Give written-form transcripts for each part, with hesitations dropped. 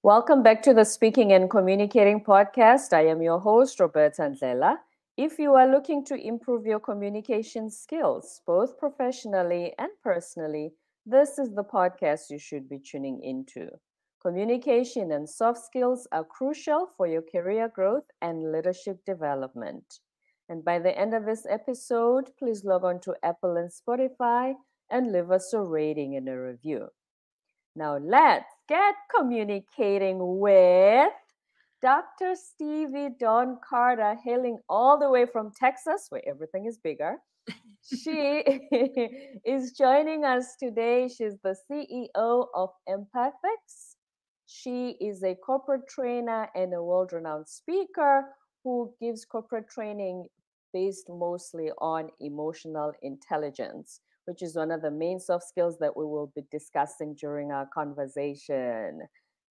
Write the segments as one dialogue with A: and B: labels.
A: Welcome back to the Speaking and Communicating podcast. I am your host, Roberta Ndlela. If you are looking to improve your communication skills, both professionally and personally, this is the podcast you should be tuning into. Communication and soft skills are crucial for your career growth and leadership development. And by the end of this episode, please log on to Apple and Spotify and leave us a rating and a review. Now let's get communicating with Dr. Stevie Dawn Carter, hailing all the way from Texas, where everything is bigger. She is joining us today. She's the CEO of Empathix. She is a corporate trainer and a world-renowned speaker who gives corporate training based mostly on emotional intelligence, which is one of the main soft skills that we will be discussing during our conversation.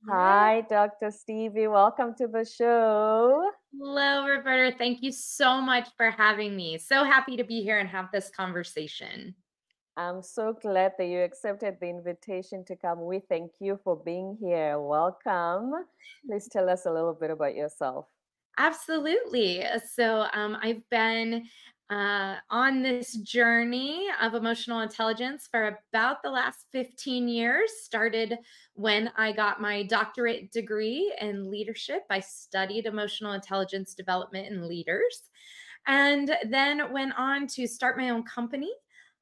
A: Hi, Dr. Stevie. Welcome to the show.
B: Hello, Roberta. Thank you so much for having me. So happy to be here and have this conversation.
A: I'm so glad that you accepted the invitation to come. We thank you for being here. Welcome. Please tell us a little bit about yourself.
B: Absolutely. I've been on this journey of emotional intelligence for about the last 15 years. Started when I got my doctorate degree in leadership. I studied emotional intelligence development in leaders, and then went on to start my own company,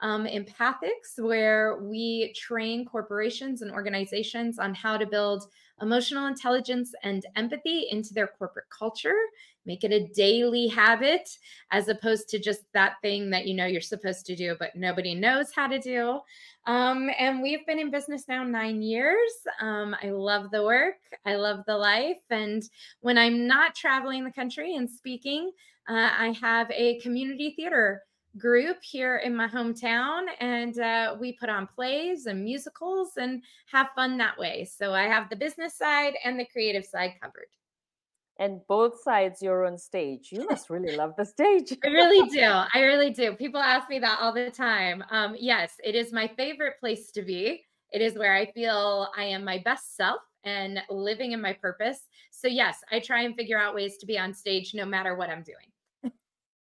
B: Empathix, where we train corporations and organizations on how to build emotional intelligence and empathy into their corporate culture, make it a daily habit, as opposed to just that thing that you're supposed to do, but nobody knows how to do. And we've been in business now 9 years. I love the work. I love the life. And when I'm not traveling the country and speaking, I have a community theater group here in my hometown, and we put on plays and musicals and have fun that way. So I have the business side and the creative side covered.
A: And both sides, you're on stage. You must really love the stage.
B: I really do. I really do. People ask me that all the time. Yes, it is my favorite place to be. It is where I feel I am my best self and living in my purpose. So yes, I try and figure out ways to be on stage no matter what I'm doing.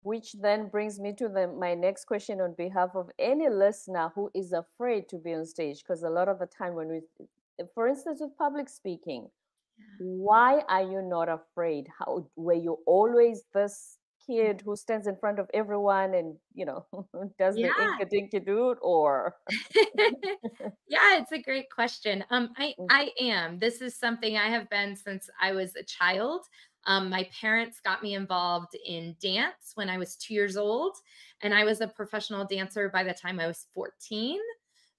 A: Which then brings me to my next question on behalf of any listener who is afraid to be on stage. Because a lot of the time when for instance, with public speaking, why are you not afraid? How were you always this kid who stands in front of everyone and, does the
B: Yeah.
A: inka dinky dude, or?
B: Yeah, it's a great question. I am. This is something I have been since I was a child. My parents got me involved in dance when I was 2 years old, and I was a professional dancer by the time I was 14.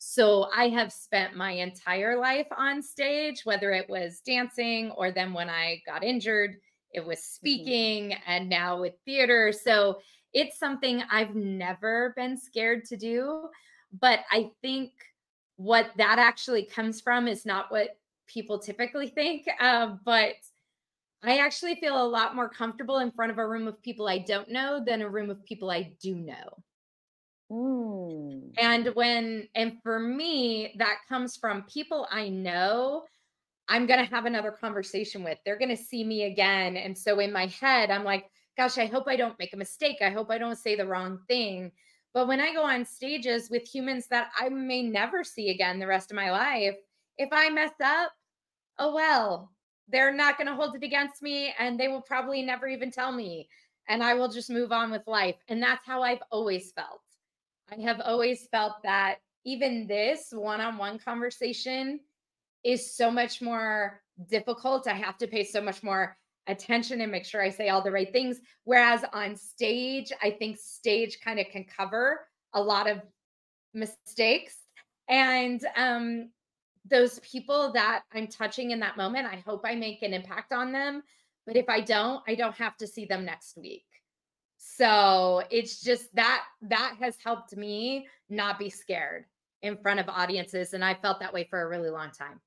B: So I have spent my entire life on stage, whether it was dancing or then when I got injured, it was speaking, and now with theater. So it's something I've never been scared to do. But I think what that actually comes from is not what people typically think. But I actually feel a lot more comfortable in front of a room of people I don't know than a room of people I do know.
A: Mm.
B: And for me, that comes from people I know I'm going to have another conversation with. They're going to see me again. And so in my head, I'm like, gosh, I hope I don't make a mistake. I hope I don't say the wrong thing. But when I go on stages with humans that I may never see again the rest of my life, if I mess up, oh well, they're not going to hold it against me, and they will probably never even tell me, and I will just move on with life. And that's how I've always felt. I have always felt that even this one-on-one conversation is so much more difficult. I have to pay so much more attention and make sure I say all the right things. Whereas on stage, I think stage kind of can cover a lot of mistakes. And those people that I'm touching in that moment, I hope I make an impact on them. But if I don't have to see them next week. So it's just that has helped me not be scared in front of audiences. And I felt that way for a really long time.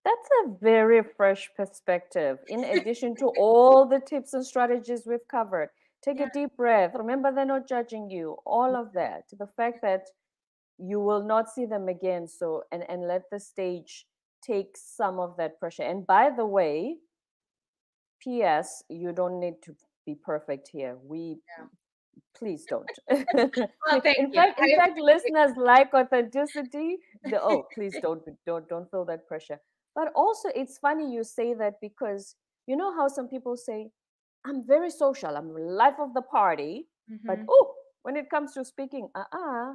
A: That's a very fresh perspective. In addition to all the tips and strategies we've covered, take a deep breath. Remember, they're not judging you. All of that. The fact that you will not see them again. So, and let the stage take some of that pressure. And by the way, P.S., you don't need to be perfect here. Please don't.
B: Well, thank
A: in
B: you.
A: fact, in
B: I
A: fact,
B: appreciate
A: listeners like authenticity. Please don't feel that pressure. But also, it's funny you say that, because you know how some people say, "I'm very social. I'm the life of the party," but
B: Mhm.
A: when it comes to speaking,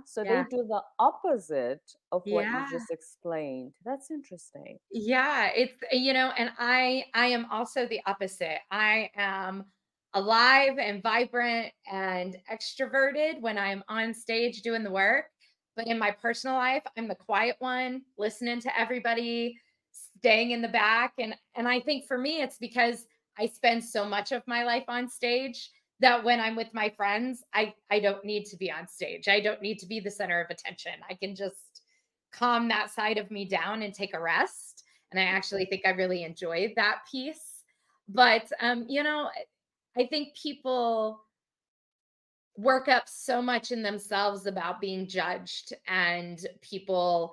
A: so they
B: Yeah.
A: do the opposite of what you
B: Yeah.
A: just explained. That's interesting.
B: Yeah, and I am also the opposite. I am alive and vibrant and extroverted when I'm on stage doing the work, but in my personal life, I'm the quiet one, listening to everybody, staying in the back, and I think for me it's because I spend so much of my life on stage that when I'm with my friends, I don't need to be on stage. I don't need to be the center of attention. I can just calm that side of me down and take a rest. And I actually think I really enjoyed that piece. But I think people work up so much in themselves about being judged, and people,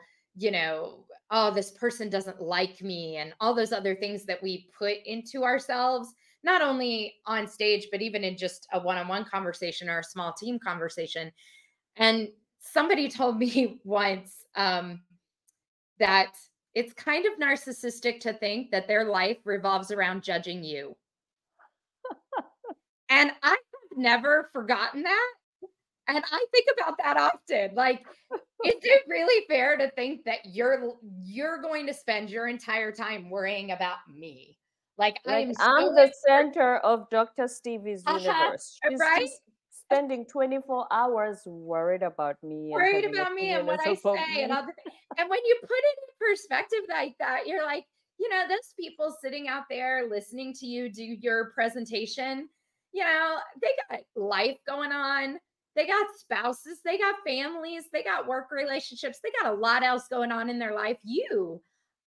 B: oh, this person doesn't like me, and all those other things that we put into ourselves, not only on stage, but even in just a one-on-one conversation or a small team conversation. And somebody told me once, that it's kind of narcissistic to think that their life revolves around judging you. And I have never forgotten that. And I think about that often. Like, is it really fair to think that you're going to spend your entire time worrying about me? Like, I
A: Like,
B: am so
A: I'm the center of Dr. Stevie's
B: uh-huh,
A: universe. She's
B: right?
A: just spending 24 hours worried about me and
B: Worried
A: having
B: about me and what
A: opinions
B: I
A: about
B: say and
A: me.
B: other and when you put it in perspective like that, you're like, those people sitting out there listening to you do your presentation, they got life going on. They got spouses, they got families, they got work relationships, they got a lot else going on in their life. You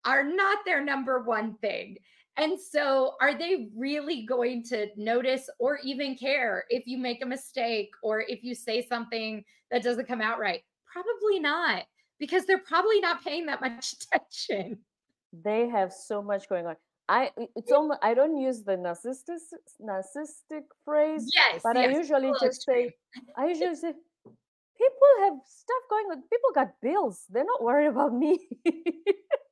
B: are not their number one thing. And so, are they really going to notice or even care if you make a mistake or if you say something that doesn't come out right? Probably not, because they're probably not paying that much attention.
A: They have so much going on. It's almost, I don't use the narcissistic phrase,
B: Yes,
A: but
B: yes, a little extreme.
A: I usually say, people have stuff going on. People got bills. They're not worried about me.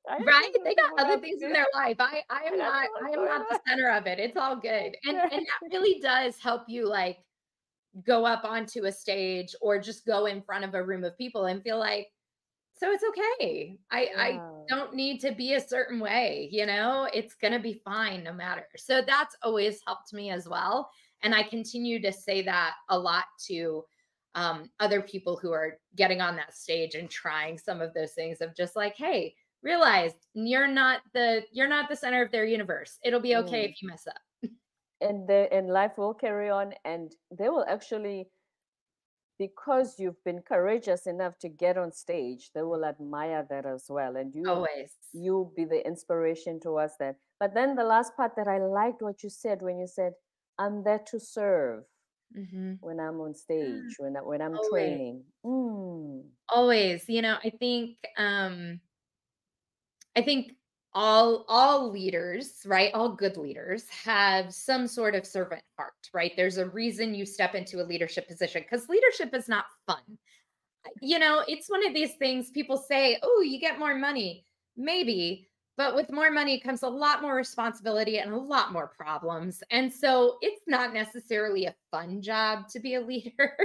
A: I
B: Right?
A: understand
B: They
A: that people
B: got other
A: got
B: things in
A: bills.
B: their life. I
A: I
B: am
A: got
B: not
A: so
B: I
A: much
B: am
A: going
B: not the
A: on.
B: center of it. It's all good. And that really does help you, like, go up onto a stage or just go in front of a room of people and feel like, so it's okay. I
A: Yeah.
B: don't need to be a certain way, it's going to be fine no matter. So that's always helped me as well. And I continue to say that a lot to other people who are getting on that stage and trying some of those things of just like, hey, realize you're not the center of their universe. It'll be okay
A: Mm.
B: if you mess up.
A: And life will carry on, and they will actually, because you've been courageous enough to get on stage, they will admire that as well, and
B: Always.
A: you'll be the inspiration towards that. But then the last part that I liked what you said, when you said, "I'm there to serve
B: Hmm.
A: when I'm on stage, when I'm
B: Always.
A: training."
B: Always. I think all leaders, right? All good leaders have some sort of servant heart, right? There's a reason you step into a leadership position because leadership is not fun. It's one of these things people say, oh, you get more money. Maybe, but with more money comes a lot more responsibility and a lot more problems. And so it's not necessarily a fun job to be a leader.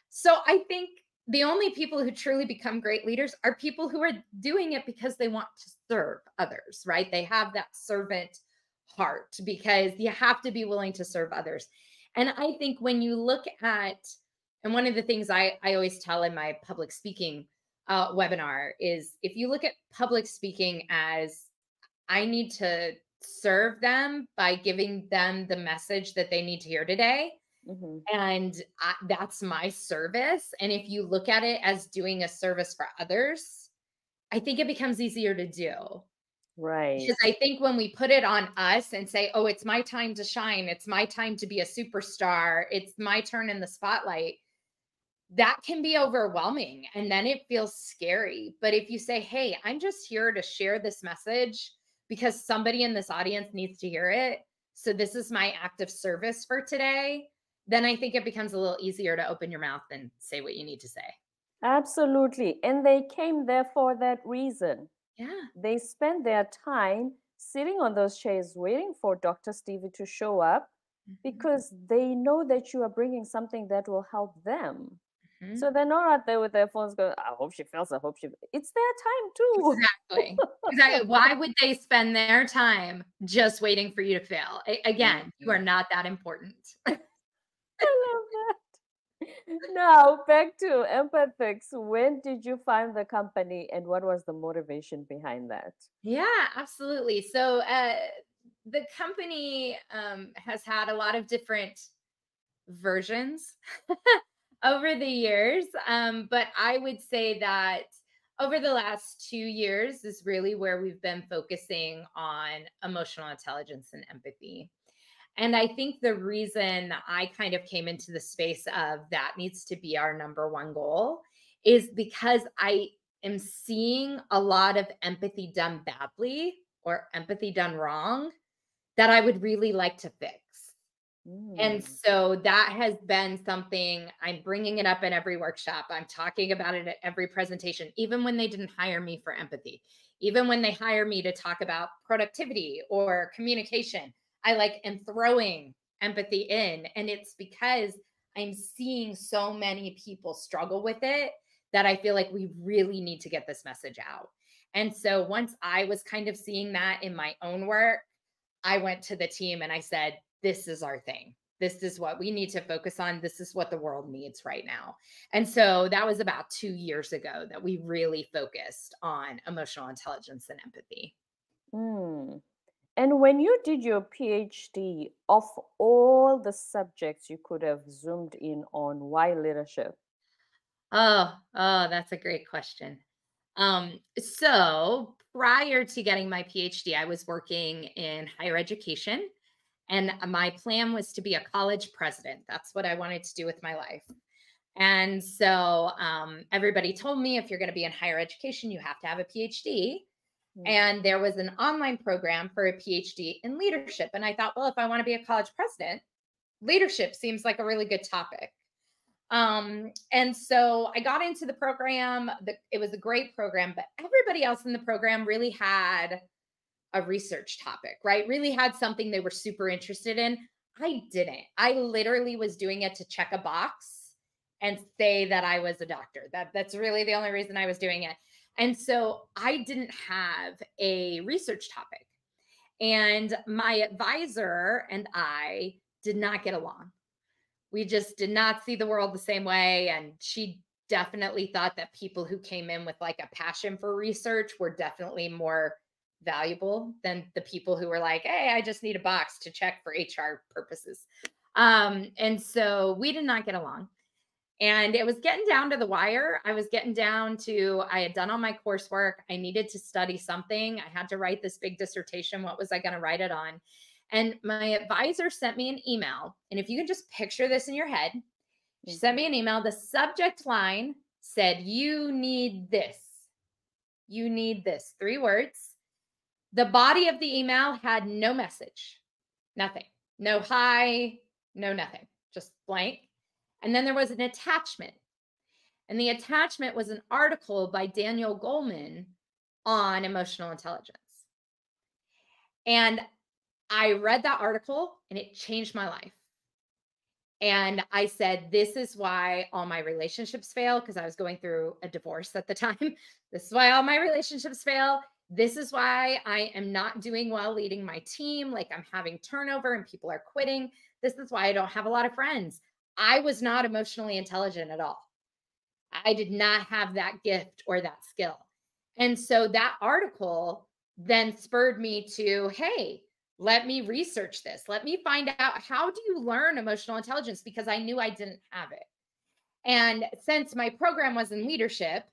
B: So I think the only people who truly become great leaders are people who are doing it because they want to serve others, right? They have that servant heart because you have to be willing to serve others. And I think when you look at, and one of the things I always tell in my public speaking webinar is if you look at public speaking as I need to serve them by giving them the message that they need to hear today,
A: Mm-hmm.
B: and that's my service. And if you look at it as doing a service for others, I think it becomes easier to do.
A: Right.
B: Because I think when we put it on us and say, oh, it's my time to shine, it's my time to be a superstar, it's my turn in the spotlight, that can be overwhelming and then it feels scary. But if you say, hey, I'm just here to share this message because somebody in this audience needs to hear it. So this is my act of service for today. Then I think it becomes a little easier to open your mouth and say what you need to say.
A: Absolutely. And they came there for that reason.
B: Yeah.
A: They spent their time sitting on those chairs waiting for Dr. Stevie to show up
B: Mhm.
A: because they know that you are bringing something that will help them.
B: Mhm.
A: So they're not out there with their phones going, I hope she feels, I hope she. It's their time too.
B: Exactly. Exactly. Why would they spend their time just waiting for you to fail? Again, you are
A: Mhm.
B: not that important.
A: I love that. Now, back to Empathix. When did you find the company and what was the motivation behind that?
B: Yeah, absolutely. So the company has had a lot of different versions over the years. But I would say that over the last 2 years is really where we've been focusing on emotional intelligence and empathy. And I think the reason I kind of came into the space of that needs to be our number one goal is because I am seeing a lot of empathy done badly or empathy done wrong that I would really like to fix. And
A: Mm.
B: so that has been something I'm bringing it up in every workshop. I'm talking about it at every presentation, even when they didn't hire me for empathy, even when they hire me to talk about productivity or communication. I like am throwing empathy in. And it's because I'm seeing so many people struggle with it that I feel like we really need to get this message out. And so once I was kind of seeing that in my own work, I went to the team and I said, this is our thing. This is what we need to focus on. This is what the world needs right now. And so that was about 2 years ago that we really focused on emotional intelligence and empathy.
A: Mm. And when you did your PhD, of all the subjects you could have zoomed in on, why leadership?
B: That's a great question. So prior to getting my PhD, I was working in higher education and my plan was to be a college president. That's what I wanted to do with my life. And so everybody told me if you're going to be in higher education, you have to have a PhD.
A: Mm.
B: And there was an online program for a PhD in leadership. And I thought, well, if I want to be a college president, leadership seems like a really good topic. And so I got into the program. It was a great program, but everybody else in the program really had a research topic, right? Really had something they were super interested in. I didn't. I literally was doing it to check a box and say that I was a doctor. That's really the only reason I was doing it. And so I didn't have a research topic. And my advisor and I did not get along. We just did not see the world the same way. And she definitely thought that people who came in with like a passion for research were definitely more valuable than the people who were like, hey, I just need a box to check for HR purposes. And so we did not get along. And it was getting down to the wire. I was getting down to, I had done all my coursework. I needed to study something. I had to write this big dissertation. What was I going to write it on? And my advisor sent me an email. And if you can just picture this in your head, she sent
A: Mhm.
B: me an email. The subject line said, you need this. You need this. 3 words. The body of the email had no message, nothing, no hi, no nothing, just blank. And then there was an attachment. And the attachment was an article by Daniel Goleman on emotional intelligence. And I read that article and it changed my life. And I said, this is why all my relationships fail because I was going through a divorce at the time. This is why all my relationships fail. This is why I am not doing well leading my team. Like I'm having turnover and people are quitting. This is why I don't have a lot of friends. I was not emotionally intelligent at all. I did not have that gift or that skill. And so that article then spurred me to, hey, let me research this. Let me find out how do you learn emotional intelligence because I knew I didn't have it. And since my program was in leadership,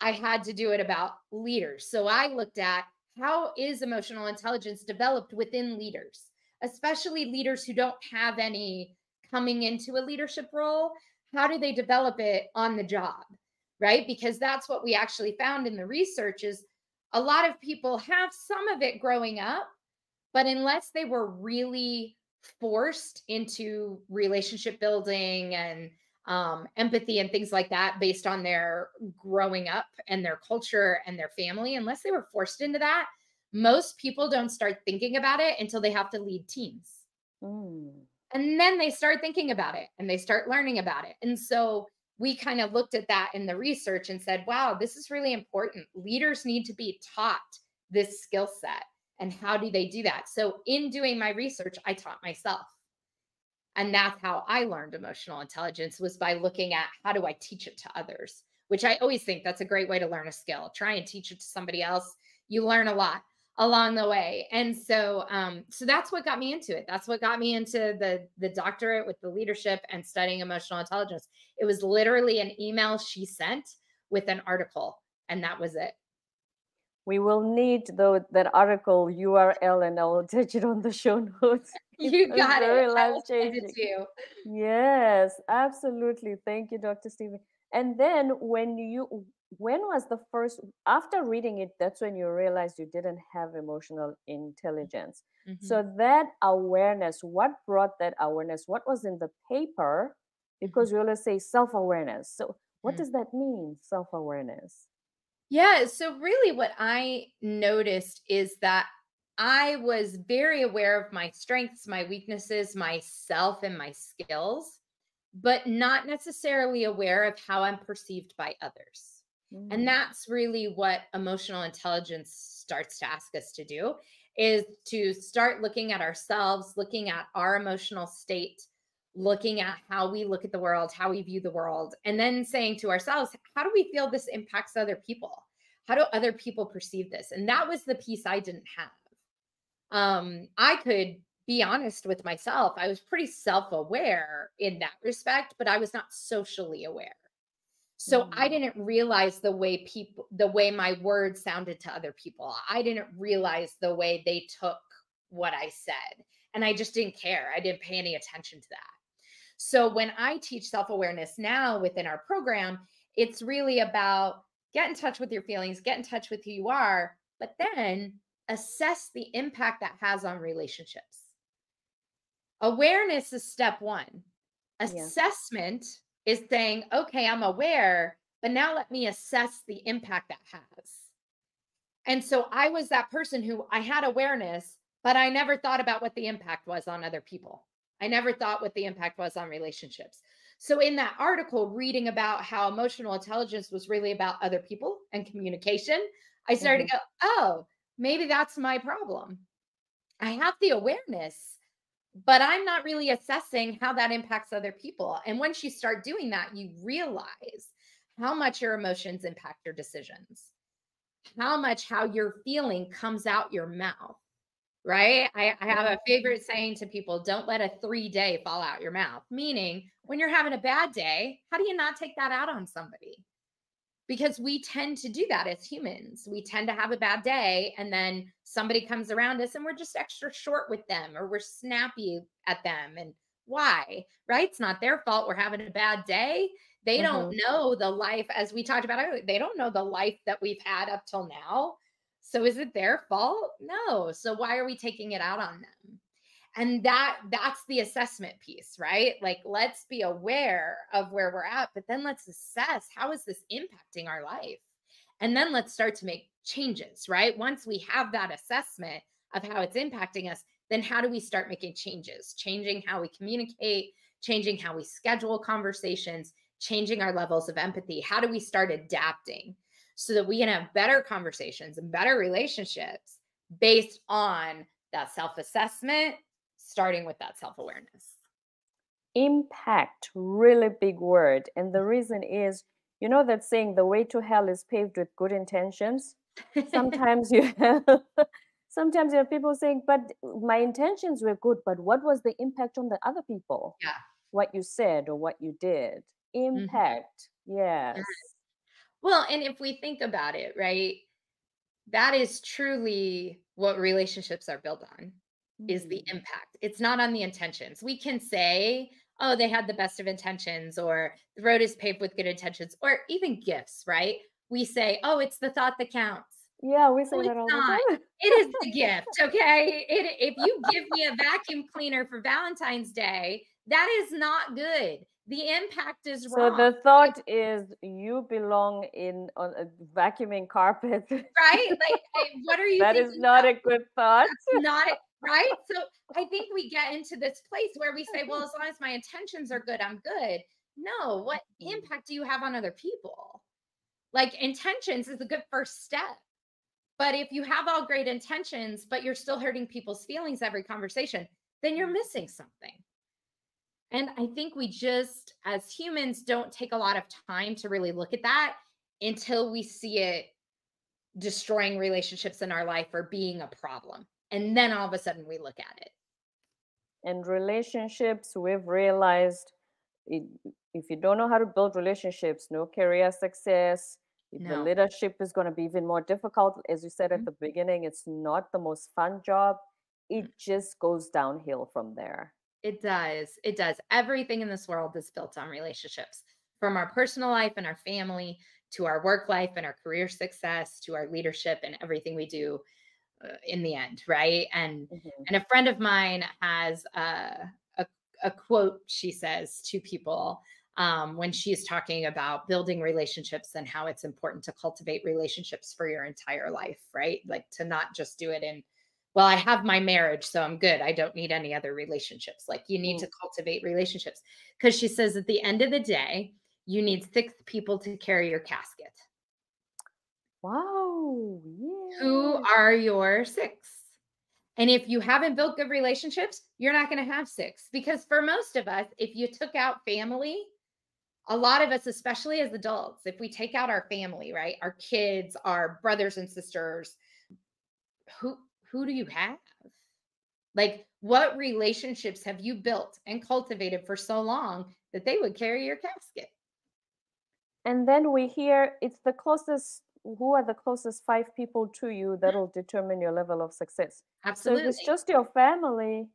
B: I had to do it about leaders. So I looked at how is emotional intelligence developed within leaders, especially leaders who don't have any coming into a leadership role. how do they develop it on the job, right? Because that's what we actually found in the research is a lot of people have some of it growing up, but unless they were really forced into relationship building and empathy and things like that based on their growing up and their culture and their family, unless they were forced into that, most people don't start thinking about it until they have to lead teams.
A: Mm.
B: And then they start thinking about it and they start learning about it. And so we kind of looked at that in the research and said, wow, this is really important. Leaders need to be taught this skill set. And how do they do that? So in doing my research, I taught myself. And that's how I learned emotional intelligence, was by looking at how do I teach it to others, which I always think that's a great way to learn a skill. Try and teach it to somebody else. You learn a lot along the way. And so so that's what got me into it. That's what got me into the doctorate with the leadership and studying emotional intelligence. It was literally an email she sent with an article, and that was it.
A: We will need that article URL, and I will attach it on the show notes. It
B: You
A: was
B: got it.
A: very
B: I will send it
A: life-changing.
B: to you.
A: Yes, absolutely. Thank you, Dr. Stevie. And then when was the first, after reading it, that's when you realized you didn't have emotional intelligence.
B: Mhm,
A: So that awareness, what brought that awareness? What was in the paper?
B: mhm,
A: Because we always say self-awareness. So what
B: mhm.
A: does that mean, self-awareness?
B: Yeah, so really what I noticed is that I was very aware of my strengths, my weaknesses, myself, and my skills, but not necessarily aware of how I'm perceived by others. And
A: Mm.
B: that's really what emotional intelligence starts to ask us to do, is to start looking at ourselves, looking at our emotional state, looking at how we look at the world, how we view the world, and then saying to ourselves, how do we feel this impacts other people? How do other people perceive this? And that was the piece I didn't have. I could be honest with myself. I was pretty self-aware in that respect, but I was not socially aware. So I
A: Mm.
B: didn't realize the way my words sounded to other people. I didn't realize the way they took what I said. And I just didn't care. I didn't pay any attention to that. So when I teach self-awareness now within our program, it's really about get in touch with your feelings, get in touch with who you are, but then assess the impact that has on relationships. Awareness is step one.
A: Yeah.
B: Assessment is saying, okay, I'm aware, but now let me assess the impact that has. And so I was that person who I had awareness, but I never thought about what the impact was on other people. I never thought what the impact was on relationships. So in that article, reading about how emotional intelligence was really about other people and communication, I started
A: Hmm.
B: to go, oh, maybe that's my problem. I have the awareness, but I'm not really assessing how that impacts other people. And once you start doing that, you realize how much your emotions impact your decisions, how much how you're feeling comes out your mouth, right? I have a favorite saying to people, don't let a 3-day fall out your mouth, meaning when you're having a bad day, how do you not take that out on somebody? Because we tend to do that as humans. We tend to have a bad day, and then somebody comes around us and we're just extra short with them, or we're snappy at them. And why? Right? It's not their fault we're having a bad day. They don't
A: Hmm.
B: know the life, as we talked about earlier, they don't know the life that we've had up till now. So is it their fault? No. So why are we taking it out on them? And that's the assessment piece, right? Like, let's be aware of where we're at, but then let's assess, how is this impacting our life? And then let's start to make changes, right? Once we have that assessment of how it's impacting us, then how do we start making changes? Changing how we communicate, changing how we schedule conversations, changing our levels of empathy. How do we start adapting so that we can have better conversations and better relationships based on that self-assessment, starting with that self-awareness?
A: Impact, really big word. And the reason is, you know that saying, the way to hell is paved with good intentions? Sometimes you have sometimes you have people saying, but my intentions were good, but what was the impact on the other people?
B: Yeah.
A: What you said or what you did.
B: Mhm.
A: Impact.
B: Yeah.
A: Yes.
B: Well, and if we think about it, right, that is truly what relationships are built on, is the
A: Hmm.
B: impact. It's not on the intentions. We can say, oh, they had the best of intentions, or the road is paved with good intentions, or even gifts, right? We say, oh, it's the thought that counts.
A: Yeah, we
B: Oh,
A: say that
B: it's
A: all the
B: not.
A: time.
B: It is the gift, okay? If you give me a vacuum cleaner for Valentine's Day, that is not good. The impact is
A: So
B: wrong,
A: the thought is you belong in on a vacuuming carpet.
B: right? Like, what are you
A: That is
B: thinking
A: not
B: about?
A: a good thought.
B: That's not it, right? So I think we get into this place where we say, well, as long as my intentions are good, I'm good. No, what
A: Mm.
B: impact do you have on other people? Like, intentions is a good first step. But if you have all great intentions, but you're still hurting people's feelings every conversation, then you're missing something. And I think we just, as humans, don't take a lot of time to really look at that until we see it destroying relationships in our life or being a problem. And then all of a sudden we look at it.
A: And relationships, we've realized it, if you don't know how to build relationships, no career success, the
B: No.
A: leadership is going to be even more difficult. As you said at
B: Mhm.
A: the beginning, it's not the most fun job. It
B: Mm.
A: just goes downhill from there.
B: It does. It does. Everything in this world is built on relationships, from our personal life and our family to our work life and our career success to our leadership and everything we do in the end, right?
A: Mhm.
B: And a friend of mine has a quote she says to people when she's talking about building relationships and how it's important to cultivate relationships for your entire life, right? Like, to not just do it in, well, I have my marriage, so I'm good. I don't need any other relationships. Like, you need
A: Mm.
B: to cultivate relationships, because she says at the end of the day, you need 6 people to carry your casket.
A: Wow.
B: Who
A: Yes.
B: are your 6? And if you haven't built good relationships, you're not going to have 6. Because for most of us, if you took out family, a lot of us, especially as adults, if we take out our family, right? Our kids, our brothers and sisters, who who do you have? Like, what relationships have you built and cultivated for so long that they would carry your casket?
A: And then we hear it's the closest, who are the closest 5 people to you that'll determine your level of success. So if it's
B: Absolutely.
A: just your family,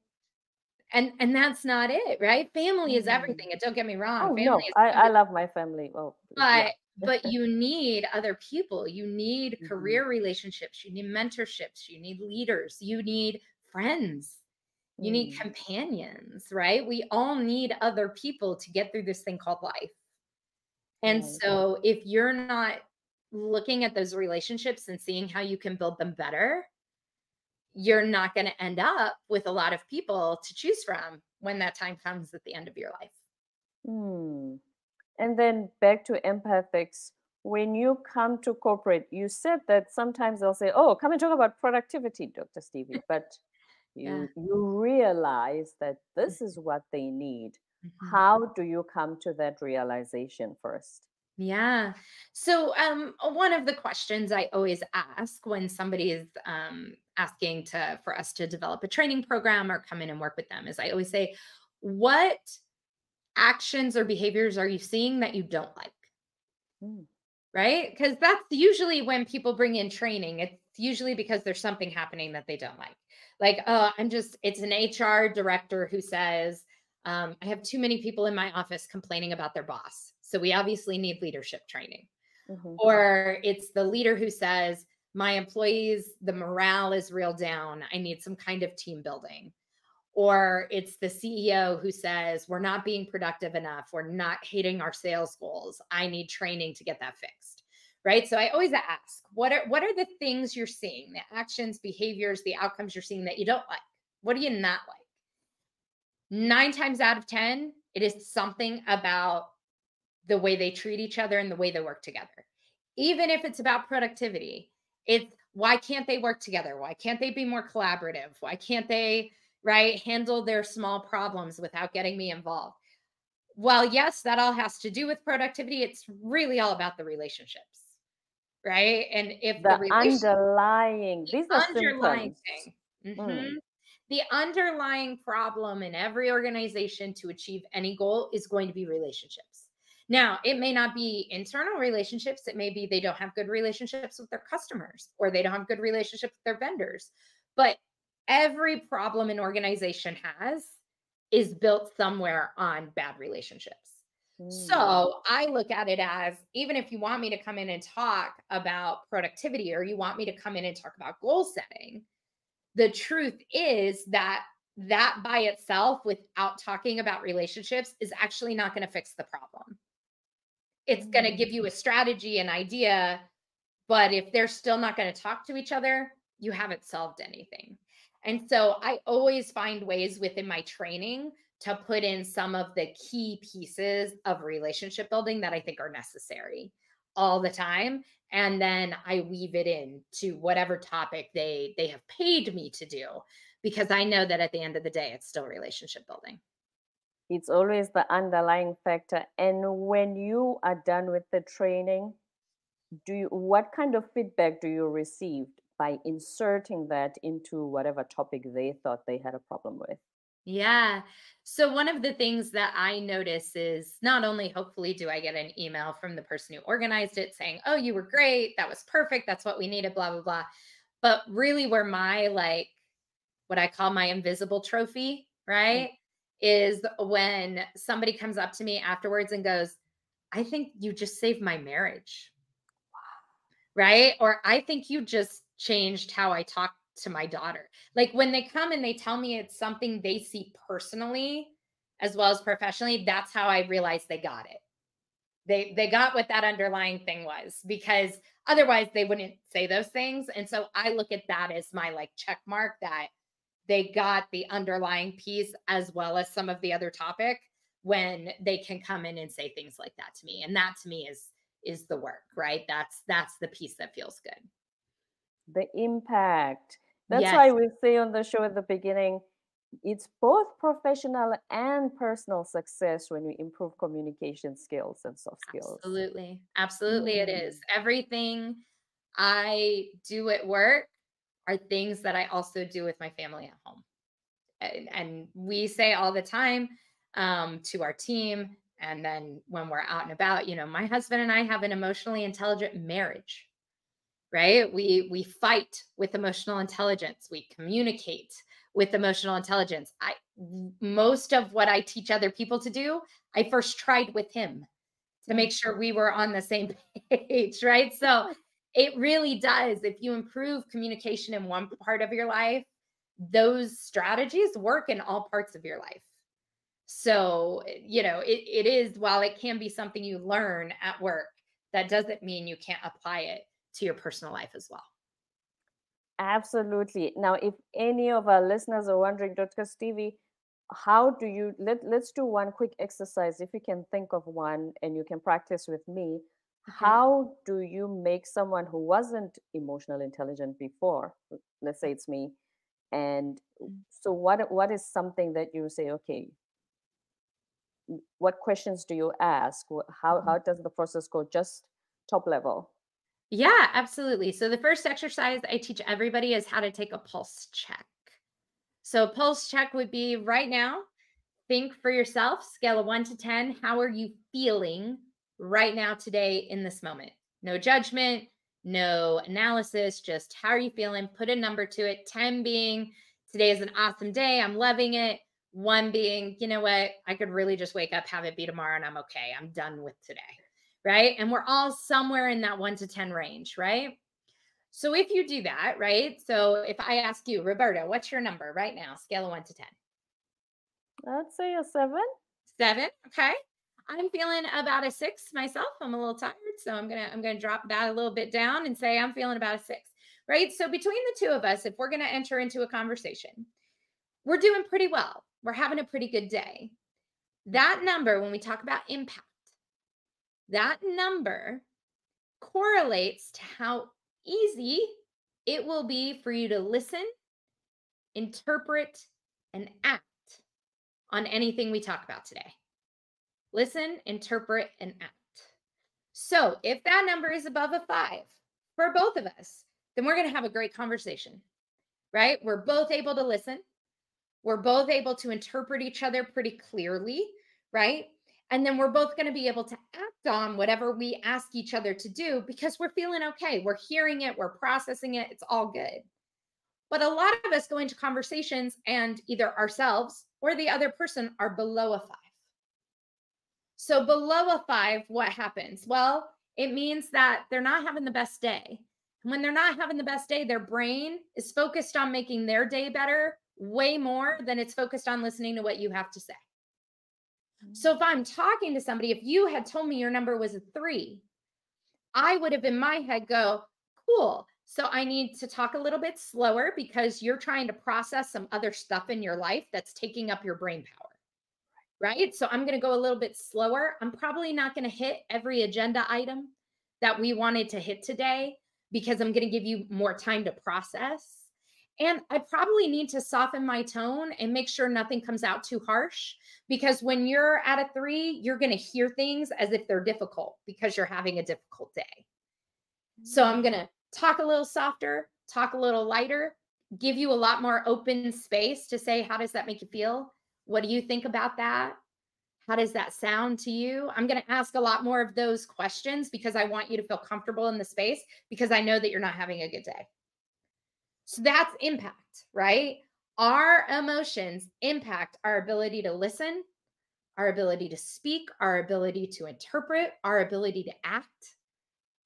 B: And that's not it, right? Family is
A: mm,
B: everything. And don't get me wrong,
A: oh
B: family
A: no,
B: is
A: I
B: founded.
A: love my family. Oh yeah.
B: But you need other people. You need
A: Mhm.
B: career relationships. You need mentorships. You need leaders. You need friends. You need
A: Mm,
B: companions, right? We all need other people to get through this thing called life. And
A: right.
B: so if you're not looking at those relationships and seeing how you can build them better, you're not going to end up with a lot of people to choose from when that time comes at the end of your life.
A: Mm. And then back to empathics. When you come to corporate, you said that sometimes they'll say, "Oh, come and talk about productivity, Dr. Stevie," but
B: Yeah.
A: you realize that this is what they need.
B: Mhm.
A: How do you come to that realization first?
B: Yeah. So, one of the questions I always ask when somebody is asking for us to develop a training program or come in and work with them is, I always say, "What actions or behaviors are you seeing that you don't like?"
A: Mm,
B: Right? Because that's usually when people bring in training. It's usually because there's something happening that they don't like. Like, oh, it's an HR director who says, I have too many people in my office complaining about their boss. So we obviously need leadership training.
A: mhm,
B: Or it's the leader who says, my employees, the morale is real down. I need some kind of team building. Or it's the CEO who says, we're not being productive enough. We're not hitting our sales goals. I need training to get that fixed. Right. So I always ask, what are the things you're seeing, the actions, behaviors, the outcomes you're seeing that you don't like? What do you not like? 9 times out of 10, it is something about the way they treat each other and the way they work together. Even if it's about productivity, it's, why can't they work together? Why can't they be more collaborative? Why can't they, right, handle their small problems without getting me involved? Well, yes, that all has to do with productivity. It's really all about the relationships, right? And if the
A: the
B: relation
A: underlying, these are
B: underlying
A: symptoms.
B: thing.
A: Mm,
B: The underlying problem in every organization to achieve any goal is going to be relationships. Now, it may not be internal relationships. It may be they don't have good relationships with their customers, or they don't have good relationships with their vendors. But every problem an organization has is built somewhere on bad relationships.
A: Mm.
B: So I look at it as, even if you want me to come in and talk about productivity, or you want me to come in and talk about goal setting, the truth is that that by itself, without talking about relationships, is actually not going to fix the problem. It's going to
A: Mm.
B: give you a strategy, an idea, but if they're still not going to talk to each other, you haven't solved anything. And so I always find ways within my training to put in some of the key pieces of relationship building that I think are necessary all the time. And then I weave it in to whatever topic they have paid me to do, because I know that at the end of the day, it's still relationship building.
A: It's always the underlying factor. And when you are done with the training, what kind of feedback do you receive by inserting that into whatever topic they thought they had a problem with?
B: Yeah. So one of the things that I notice is, not only hopefully do I get an email from the person who organized it saying, "Oh, you were great. That was perfect. That's what we needed, blah, blah, blah." But really, where my, like, what I call my invisible trophy,
A: Mm.
B: right, is when somebody comes up to me afterwards and goes, "I think you just saved my marriage." Right? Or, "I think you just changed how I talk to my daughter." Like, when they come and they tell me it's something they see personally as well as professionally, that's how I realize they got it. They got what that underlying thing was, because otherwise they wouldn't say those things. And so I look at that as my, like, check mark that they got the underlying piece as well as some of the other topic, when they can come in and say things like that to me. And that to me is the work, right? That's the piece that feels good.
A: The impact. That's
B: Yes,
A: why we say on the show at the beginning, it's both professional and personal success when you improve communication skills and soft skills.
B: absolutely. Absolutely it is.
A: Mm.
B: Everything I do at work are things that I also do with my family at home. And we say all the time, to our team, and then when we're out and about, my husband and I have an emotionally intelligent marriage. Right? We fight with emotional intelligence. We communicate with emotional intelligence. I Most of what I teach other people to do, I first tried with him to
A: Mm.
B: make sure we were on the same page, right? So it really does. If you improve communication in one part of your life, those strategies work in all parts of your life. So, it is, while it can be something you learn at work, that doesn't mean you can't apply it to your personal life as well.
A: Absolutely. Now, if any of our listeners are wondering, Dr. Stevie, how do you let's do one quick exercise if you can think of one and you can practice with me.
B: Okay.
A: How do you make someone who wasn't emotionally intelligent before, let's say it's me, and so what is something that you say, okay, what questions do you ask? How does the process go, just top level?
B: Yeah, absolutely. So the first exercise I teach everybody is how to take a pulse check. So a pulse check would be, right now, think for yourself, scale of 1 to 10, how are you feeling right now today in this moment? No judgment, no analysis, just how are you feeling? Put a number to it. 10 being, today is an awesome day, I'm loving it. 1 being, you know what, I could really just wake up, have it be tomorrow, and I'm okay. I'm done with today. Right? And we're all somewhere in that 1 to 10 range, right? So if you do that, right? So if I ask you, Roberta, what's your number right now? Scale of 1 to 10.
A: I'd say a 7.
B: 7. Okay. I'm feeling about a 6 myself. I'm a little tired, so I'm gonna drop that a little bit down and say I'm feeling about a 6. Right. So between the two of us, if we're gonna enter into a conversation, we're doing pretty well. We're having a pretty good day. That number, when we talk about impact, that number correlates to how easy it will be for you to listen, interpret, and act on anything we talk about today. Listen, interpret, and act. So if that number is above a 5 for both of us, then we're going to have a great conversation, right? We're both able to listen. We're both able to interpret each other pretty clearly, right? And then we're both going to be able to act on whatever we ask each other to do, because we're feeling okay. We're hearing it, we're processing it, it's all good. But a lot of us go into conversations and either ourselves or the other person are below a 5. So below a 5, what happens? Well, it means that they're not having the best day. And when they're not having the best day, their brain is focused on making their day better way more than it's focused on listening to what you have to say. So if I'm talking to somebody, if you had told me your number was a 3, I would have in my head go, cool. So I need to talk a little bit slower because you're trying to process some other stuff in your life that's taking up your brain power. Right? So I'm going to go a little bit slower. I'm probably not going to hit every agenda item that we wanted to hit today because I'm going to give you more time to process. And I probably need to soften my tone and make sure nothing comes out too harsh because when you're at a 3, you're going to hear things as if they're difficult because you're having a difficult day. So I'm going to talk a little softer, talk a little lighter, give you a lot more open space to say, how does that make you feel? What do you think about that? How does that sound to you? I'm going to ask a lot more of those questions because I want you to feel comfortable in the space because I know that you're not having a good day. So that's impact, right? Our emotions impact our ability to listen, our ability to speak, our ability to interpret, our ability to act.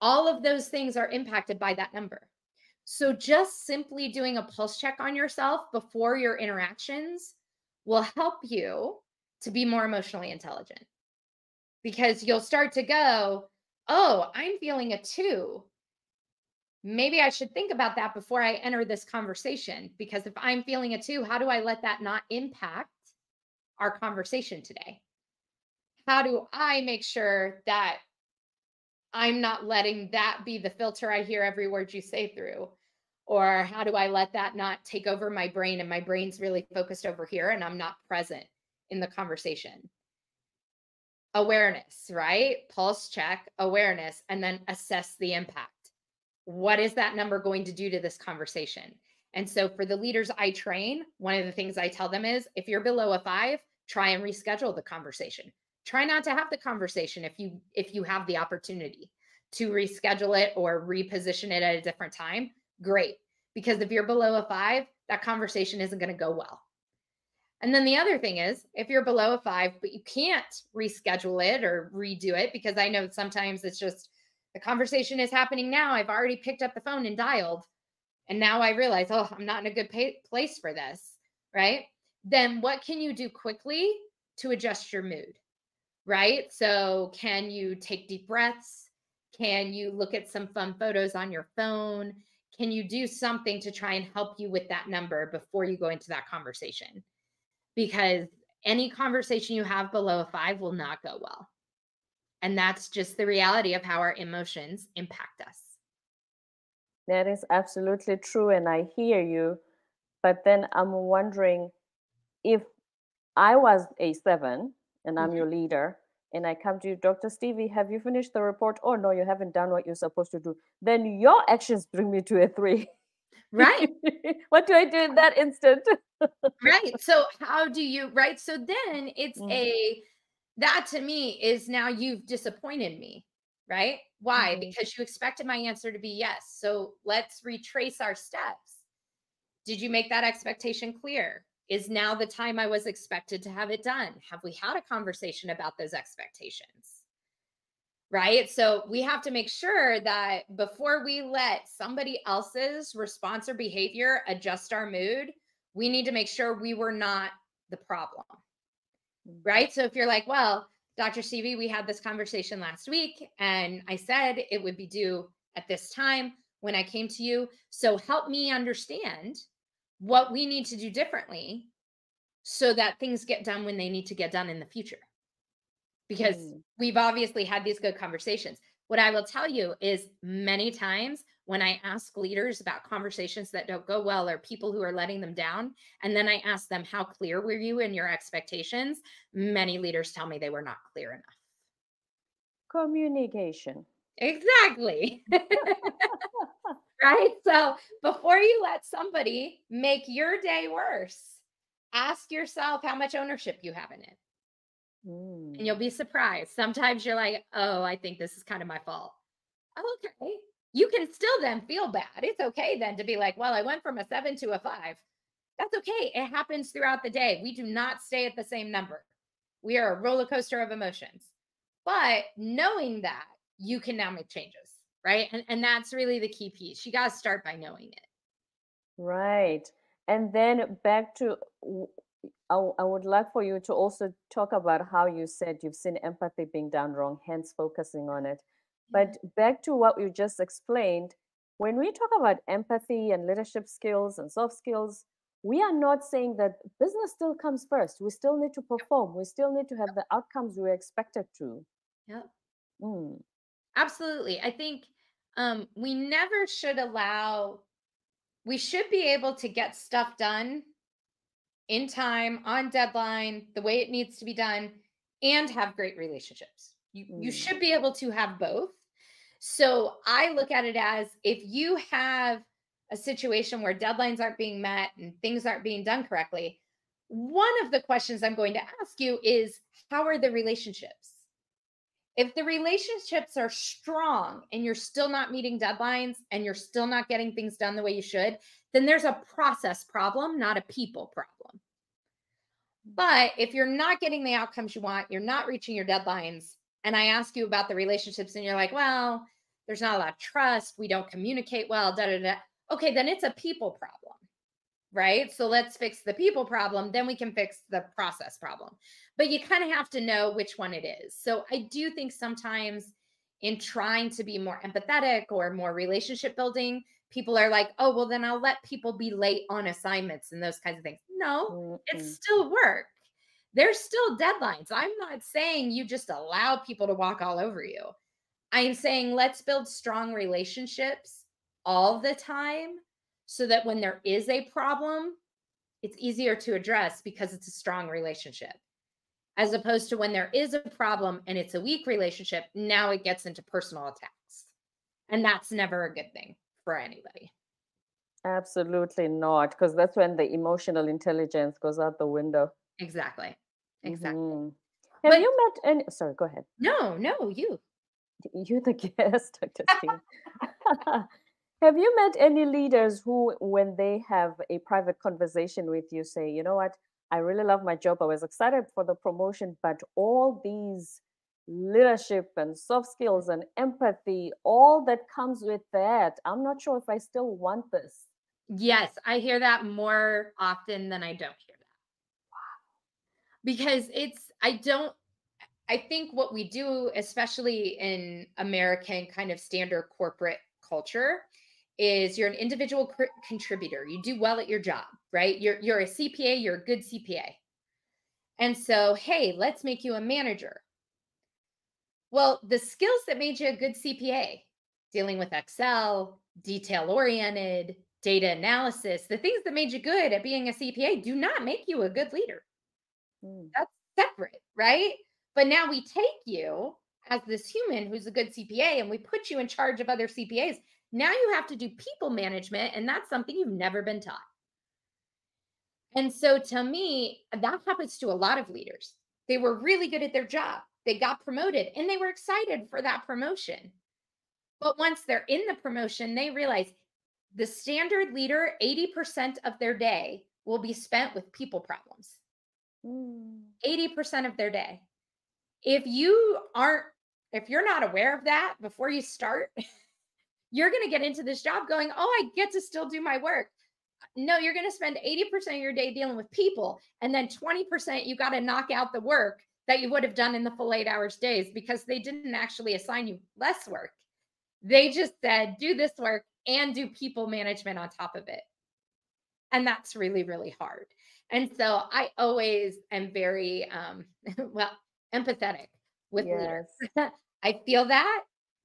B: All of those things are impacted by that number. So just simply doing a pulse check on yourself before your interactions will help you to be more emotionally intelligent because you'll start to go, oh, I'm feeling a 2. Maybe I should think about that before I enter this conversation because if I'm feeling a 2, how do I let that not impact our conversation today? How do I make sure that I'm not letting that be the filter I hear every word you say through? Or how do I let that not take over my brain and my brain's really focused over here and I'm not present in the conversation? Awareness, right? Pulse check, awareness, and then assess the impact. What is that number going to do to this conversation? And so for the leaders I train, one of the things I tell them is if you're below a 5, try and reschedule the conversation. Try not to have the conversation if you have the opportunity to reschedule it or reposition it at a different time. Great. Because if you're below a 5, that conversation isn't going to go well. And then the other thing is, if you're below a 5, but you can't reschedule it or redo it, because I know sometimes it's just the conversation is happening now. I've already picked up the phone and dialed. And now I realize, oh, I'm not in a good place for this. Right. Then what can you do quickly to adjust your mood? Right. So can you take deep breaths? Can you look at some fun photos on your phone? Can you do something to try and help you with that number before you go into that conversation? Because any conversation you have below a 5 will not go well. And that's just the reality of how our emotions impact us.
A: That is absolutely true. And I hear you. But then I'm wondering if I was a 7 and I'm your leader and I come to you, Dr. Stevie, have you finished the report? Oh, no, you haven't done what you're supposed to do. Then your actions bring me to a 3.
B: Right.
A: What do I do in that instant?
B: Right. So how do you, right? So then it's that to me is now you've disappointed me, right? Why? Because you expected my answer to be yes. So let's retrace our steps. Did you make that expectation clear? Is now the time I was expected to have it done? Have we had a conversation about those expectations? Right? So we have to make sure that before we let somebody else's response or behavior adjust our mood, we need to make sure we were not the problem. Right? So if you're like, well, Dr. Stevie, we had this conversation last week and I said it would be due at this time when I came to you. So help me understand what we need to do differently so that things get done when they need to get done in the future. Because we've obviously had these good conversations. What I will tell you is many times when I ask leaders about conversations that don't go well or people who are letting them down, and then I ask them, how clear were you in your expectations? Many leaders tell me they were not clear enough.
A: Communication.
B: Exactly. Right? So before you let somebody make your day worse, ask yourself how much ownership you have in it. And you'll be surprised. Sometimes you're like, oh, I think this is kind of my fault. Oh, okay. You can still then feel bad. It's okay then to be like, well, I went from a 7 to a 5. That's okay. It happens throughout the day. We do not stay at the same number. We are a roller coaster of emotions. But knowing that, you can now make changes, right? And that's really the key piece. You got to start by knowing it.
A: Right. And then back to, I would like for you to also talk about how you said you've seen empathy being done wrong, hence focusing on it.
B: Yeah.
A: But back to what you just explained, when we talk about empathy and leadership skills and soft skills, we are not saying that business still comes first. We still need to perform. We still need to have the outcomes we're expected to.
B: Yep.
A: Mm,
B: Absolutely. I think we never should allow, we should be able to get stuff done in time, on deadline, the way it needs to be done, and have great relationships. You
A: mm,
B: should be able to have both. So I look at it as, if you have a situation where deadlines aren't being met and things aren't being done correctly, one of the questions I'm going to ask you is, how are the relationships? If the relationships are strong and you're still not meeting deadlines and you're still not getting things done the way you should, then there's a process problem, not a people problem. But if you're not getting the outcomes you want, you're not reaching your deadlines, and I ask you about the relationships and you're like, well, there's not a lot of trust, we don't communicate well, da da da. Okay, then it's a people problem, right? So let's fix the people problem, then we can fix the process problem. But you kind of have to know which one it is. So I do think sometimes in trying to be more empathetic or more relationship building, people are like, oh, well, then I'll let people be late on assignments and those kinds of things. No,
A: mm,
B: it's
A: mm.
B: still work. There's still deadlines. I'm not saying you just allow people to walk all over you. I'm saying let's build strong relationships all the time so that when there is a problem, it's easier to address because it's a strong relationship. As opposed to when there is a problem and it's a weak relationship, now it gets into personal attacks. And that's never a good thing for anybody.
A: Absolutely not, because that's when the emotional intelligence goes out the window.
B: Exactly. Exactly.
A: Hmm. Have
B: But
A: you met any? Sorry, go ahead.
B: no, you.
A: You're the guest, Dr. Steve. Have you met any leaders who, when they have a private conversation with you, say, you know what, I really love my job. I was excited for the promotion, but all these leadership and soft skills and empathy, all that comes with that, I'm not sure if I still want this.
B: Yes, I hear that more often than I don't hear that. Because I think what we do, especially in American kind of standard corporate culture, is you're an individual contributor. You do well at your job, right? You're a CPA, you're a good CPA. And so, hey, let's make you a manager. Well, the skills that made you a good CPA, dealing with Excel, detail oriented, data analysis, the things that made you good at being a CPA do not make you a good leader.
A: Mm,
B: That's separate, right? But now we take you as this human who's a good CPA and we put you in charge of other CPAs. Now you have to do people management, and that's something you've never been taught. And so to me, that happens to a lot of leaders. They were really good at their job, they got promoted, and they were excited for that promotion. But once they're in the promotion, they realize the standard leader, 80% of their day will be spent with people problems.
A: mm,
B: 80% of their day. If you aren't, if you're not aware of that before you start, you're going to get into this job going, oh, I get to still do my work. No, you're going to spend 80% of your day dealing with people. And then 20%, you got to knock out the work that you would have done in the full 8 hours days, because they didn't actually assign you less work. They just said, do this work and do people management on top of it. And that's really, really hard. And so I always am very, well, empathetic with leaders.
A: yes.
B: I feel that.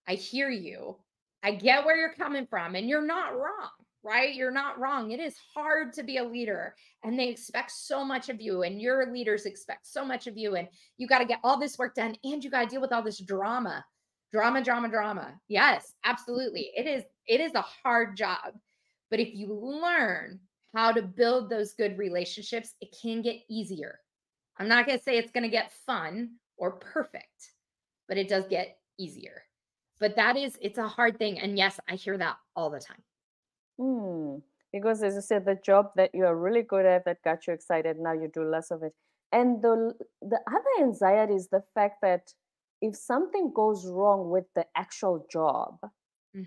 B: I hear you. I get where you're coming from, and you're not wrong, right? You're not wrong. It is hard to be a leader, and they expect so much of you, and your leaders expect so much of you, and you got to get all this work done, and you got to deal with all this drama, drama, drama, drama. Yes, absolutely. It is a hard job. But if you learn how to build those good relationships, it can get easier. I'm not going to say it's going to get fun or perfect, but it does get easier. But it's a hard thing. And yes, I hear that all the time.
A: Because as you said, the job that you are really good at that got you excited, now you do less of it. And the other anxiety is the fact that if something goes wrong with the actual job,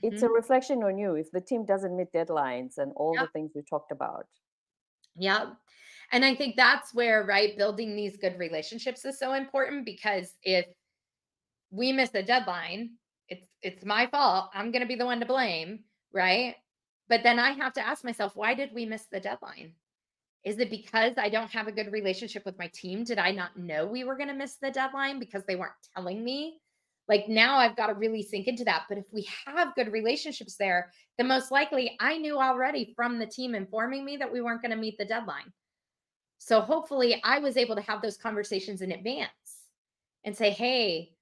A: it's a
B: Mm-hmm.
A: reflection on you if the team doesn't meet deadlines and all the
B: Yep.
A: things we talked about.
B: Yep. And I think that's where, right, building these good relationships is so important, because if we miss a deadline, it's my fault. I'm going to be the one to blame, right? But then I have to ask myself, why did we miss the deadline? Is it because I don't have a good relationship with my team? Did I not know we were going to miss the deadline because they weren't telling me? Like, now I've got to really sink into that. But if we have good relationships there, then most likely I knew already from the team informing me that we weren't going to meet the deadline. So hopefully I was able to have those conversations in advance and say, hey,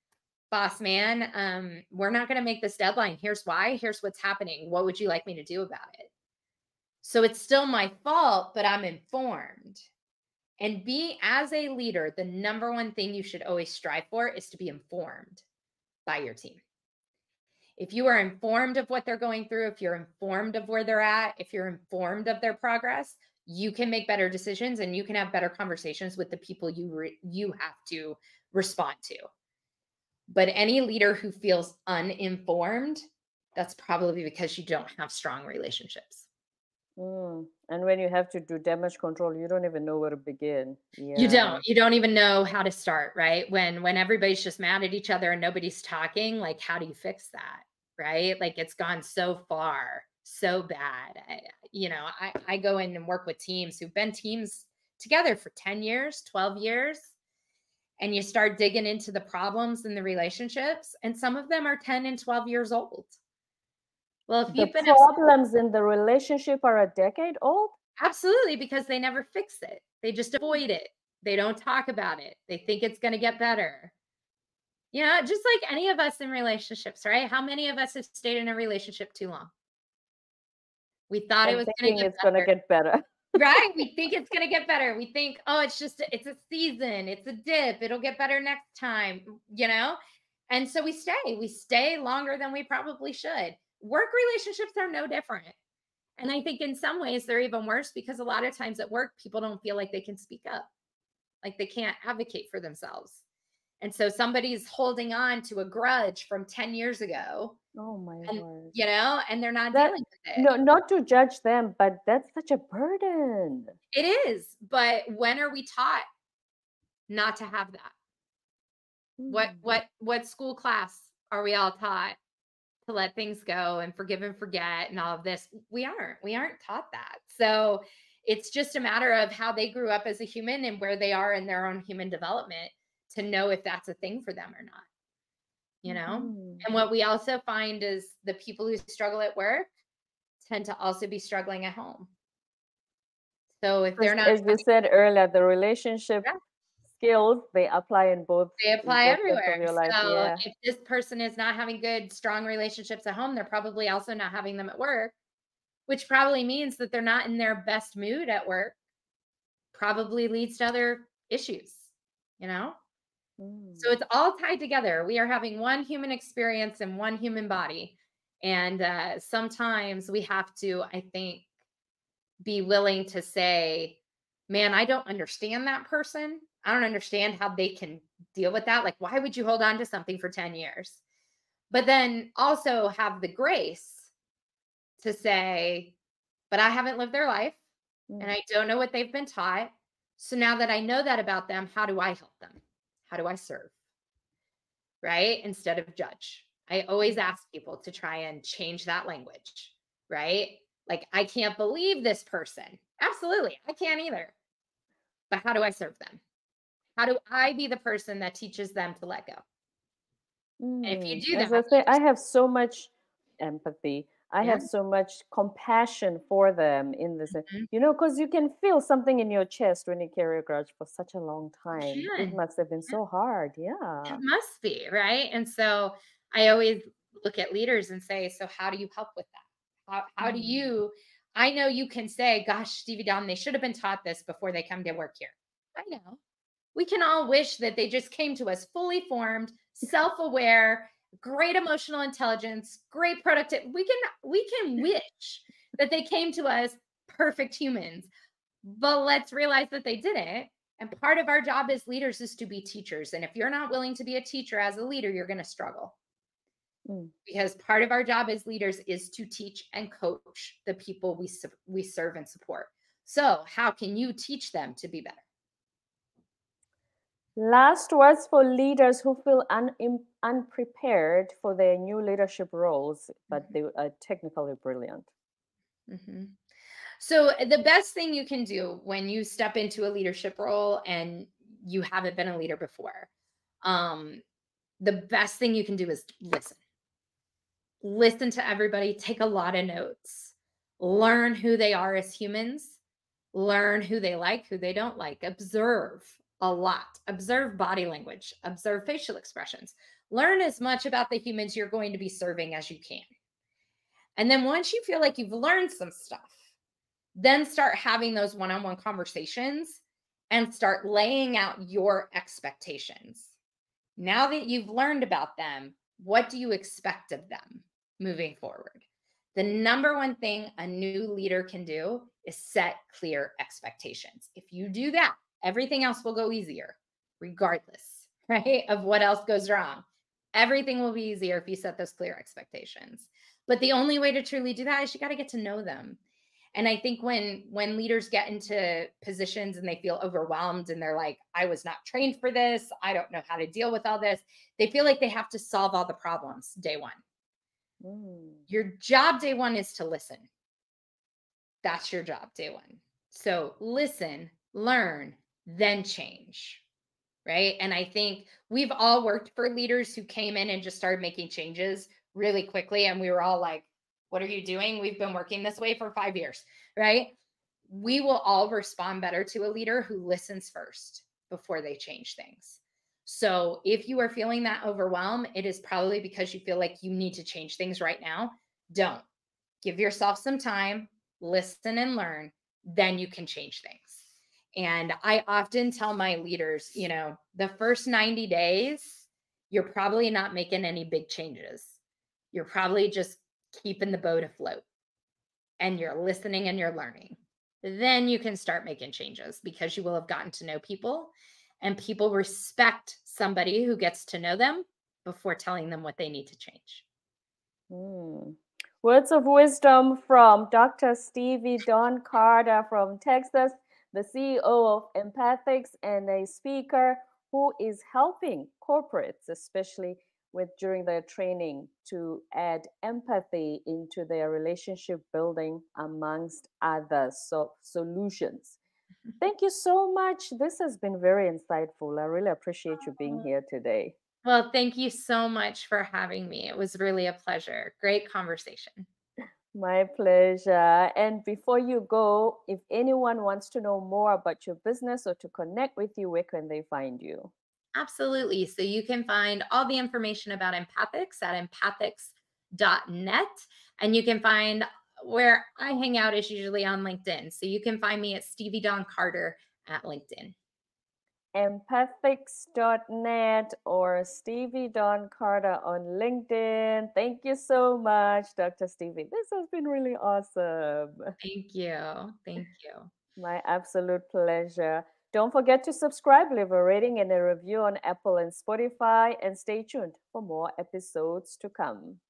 B: boss man, we're not going to make this deadline. Here's why. Here's what's happening. What would you like me to do about it? So it's still my fault, but I'm informed. And as a leader, the number one thing you should always strive for is to be informed by your team. If you are informed of what they're going through, if you're informed of where they're at, if you're informed of their progress, you can make better decisions and you can have better conversations with the people you have to respond to. But any leader who feels uninformed, that's probably because you don't have strong relationships.
A: And when you have to do damage control, you don't even know where to begin.
B: You
A: Yeah.
B: don't even know how to start, right? When everybody's just mad at each other and nobody's talking, like, how do you fix that? Right? Like, it's gone so far, so bad. I go in and work with teams who've been teams together for 10 years, 12 years, and you start digging into the problems in the relationships, and some of them are 10 and 12 years old. Well, if
A: The
B: you've been
A: problems in the relationship are a decade old?
B: absolutely, because they never fix it. They just avoid it. They don't talk about it. They think it's going to get better. Just like any of us in relationships, right? How many of us have stayed in a relationship too long? We thought it
A: And
B: was going to
A: thinking
B: get
A: it's going to
B: better,
A: get better.
B: right? We think it's going to get better. We think, oh, it's a season, it's a dip, it'll get better next time. And so we stay longer than we probably should. Work relationships are no different. And I think in some ways they're even worse, because a lot of times at work, people don't feel like they can speak up, like they can't advocate for themselves. And so somebody's holding on to a grudge from 10 years ago,
A: Oh my
B: and
A: word.
B: and they're not
A: That
B: dealing with it.
A: no, not to judge them, but that's such a burden.
B: It is, but when are we taught not to have that?
A: Mm.
B: What school class are we all taught to let things go and forgive and forget and all of this? We aren't taught that. So it's just a matter of how they grew up as a human and where they are in their own human development to know if that's a thing for them or not.
A: Mhm.
B: And what we also find is the people who struggle at work tend to also be struggling at home. So if they're
A: Because
B: not
A: as you said earlier, the relationship
B: having,
A: skills, they apply in both
B: they apply
A: aspects of
B: everywhere.
A: your life.
B: So
A: Yeah.
B: if this person is not having good, strong relationships at home, they're probably also not having them at work, which probably means that they're not in their best mood at work, probably leads to other issues. So
A: Mm.
B: it's all tied together. We are having one human experience in one human body. And sometimes we have to, I think, be willing to say, man, I don't understand that person. I don't understand how they can deal with that. Like, why would you hold on to something for 10 years? But then also have the grace to say, but I haven't lived their life and
A: Mm.
B: I don't know what they've been taught. So now that I know that about them, how do I help them? How do I serve? Right? Instead of judge. I always ask people to try and change that language, right? Like, I can't believe this person. Absolutely. I can't either. But how do I serve them? How do I be the person that teaches them to let go? And if you do
A: As
B: that,
A: I say, I have so much empathy. I
B: yeah,
A: have so much compassion for them in this,
B: mhm,
A: because you can feel something in your chest when you carry a grudge for such a long
B: you
A: time. It
B: can.
A: must have been
B: Yeah,
A: so hard.
B: it
A: Yeah.
B: must be, right? And so I always look at leaders and say, so how do you help with that? How do
A: Mm.
B: you, I know you can say, gosh, Stevie Don, they should have been taught this before they come to work here. I know. We can all wish that they just came to us fully formed, self-aware, great emotional intelligence, great productivity. We can wish that they came to us perfect humans, but let's realize that they didn't. And part of our job as leaders is to be teachers. And if you're not willing to be a teacher as a leader, you're going to struggle. Because part of our job as leaders is to teach and coach the people we serve and support. So how can you teach them to be better?
A: Last words for leaders who feel unprepared for their new leadership roles, but they are technically brilliant.
B: Mm-hmm. So the best thing you can do when you step into a leadership role and you haven't been a leader before, the best thing you can do is listen. Listen to everybody, take a lot of notes, learn who they are as humans, learn who they like, who they don't like, observe a lot, observe body language, observe facial expressions, learn as much about the humans you're going to be serving as you can. And then once you feel like you've learned some stuff, then start having those one-on-one conversations and start laying out your expectations. Now that you've learned about them, what do you expect of them moving forward? The number one thing a new leader can do is set clear expectations. If you do that, everything else will go easier, regardless, right, of what else goes wrong. Everything will be easier if you set those clear expectations. But the only way to truly do that is you got to get to know them. And I think when leaders get into positions and they feel overwhelmed and they're like, I was not trained for this, I don't know how to deal with all this, they feel like they have to solve all the problems day one. Your job day one is to listen. That's your job day one. So listen, learn, then change. Right. And I think we've all worked for leaders who came in and just started making changes really quickly. And we were all like, what are you doing? We've been working this way for 5 years. Right. We will all respond better to a leader who listens first before they change things. So if you are feeling that overwhelm, it is probably because you feel like you need to change things right now. Don't. Give yourself some time, listen and learn, then you can change things. And I often tell my leaders, the first 90 days, you're probably not making any big changes. You're probably just keeping the boat afloat and you're listening and you're learning. Then you can start making changes because you will have gotten to know people and people respect somebody who gets to know them before telling them what they need to change.
A: Words of wisdom from Dr. Stevie Don Carter from Texas, the CEO of Empathix and a speaker who is helping corporates, especially during their training, to add empathy into their relationship building amongst other solutions. Thank you so much. This has been very insightful. I really appreciate you being here today.
B: Well, thank you so much for having me. It was really a pleasure. Great conversation.
A: My pleasure. And before you go, if anyone wants to know more about your business or to connect with you, where can they find you?
B: Absolutely. So you can find all the information about Empathix at empathix.net. And you can find where I hang out is usually on LinkedIn. So you can find me at Stevie Don Carter at LinkedIn.
A: Empathix.net or Stevie Don Carter on LinkedIn. Thank you so much, Dr. Stevie. This has been really awesome.
B: Thank you. Thank you.
A: My absolute pleasure. Don't forget to subscribe, leave a rating and a review on Apple and Spotify, and stay tuned for more episodes to come.